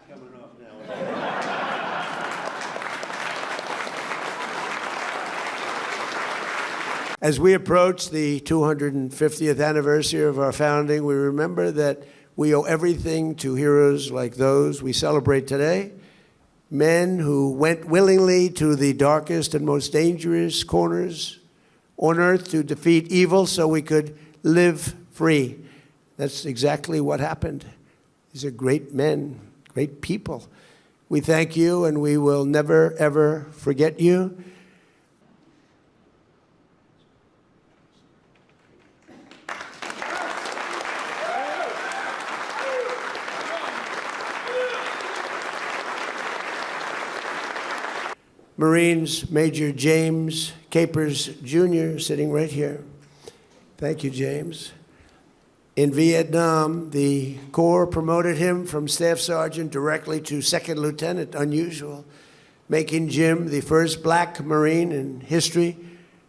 not coming off now. As we approach the 250th anniversary of our founding, we remember that we owe everything to heroes like those we celebrate today, men who went willingly to the darkest and most dangerous corners on earth to defeat evil so we could live free. That's exactly what happened. These are great men, great people. We thank you, and we will never, ever forget you. Marines Major James Capers, Jr., sitting right here. Thank you, James. In Vietnam, the Corps promoted him from Staff Sergeant directly to Second Lieutenant, unusual, making Jim the first black Marine in history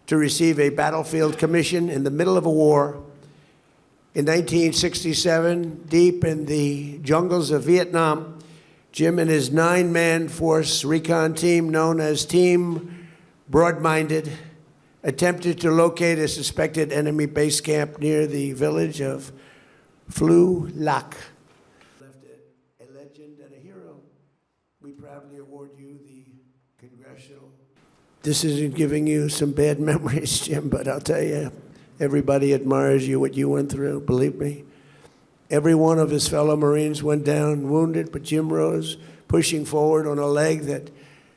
to receive a battlefield commission in the middle of a war. In 1967, deep in the jungles of Vietnam, Jim and his 9-man force recon team, known as Team Broad-Minded, attempted to locate a suspected enemy base camp near the village of Phu Lac. Left a legend and a hero. We proudly award you the congressional. This isn't giving you some bad memories, Jim, but I'll tell you, everybody admires you, what you went through, believe me. Every one of his fellow Marines went down wounded, but Jim rose, pushing forward on a leg that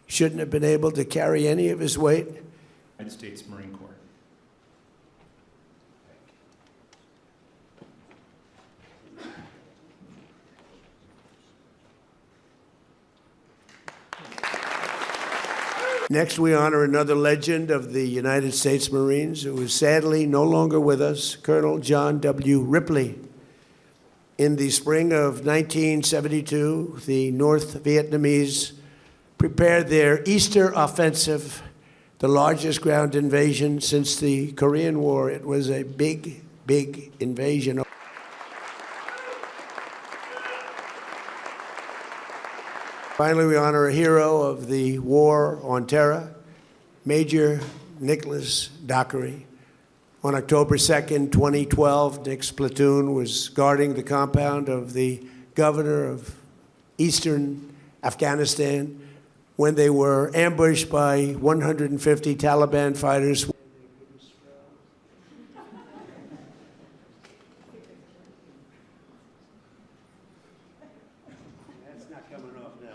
shouldn't have been able to carry any of his weight. United States Marine Corps. Next, we honor another legend of the United States Marines who is sadly no longer with us, Colonel John W. Ripley. In the spring of 1972, the North Vietnamese prepared their Easter offensive, the largest ground invasion since the Korean War. It was a big, big invasion. Finally, we honor a hero of the War on Terror, Major Nicholas Dockery. On October 2nd, 2012, Nick's platoon was guarding the compound of the governor of eastern Afghanistan when they were ambushed by 150 Taliban fighters. That's not coming off now.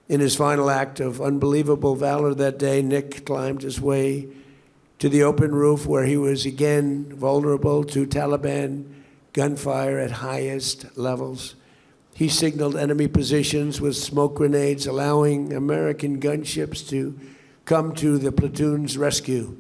In his final act of unbelievable valor that day, Nick climbed his way to the open roof where he was again vulnerable to Taliban gunfire at highest levels. He signaled enemy positions with smoke grenades, allowing American gunships to come to the platoon's rescue.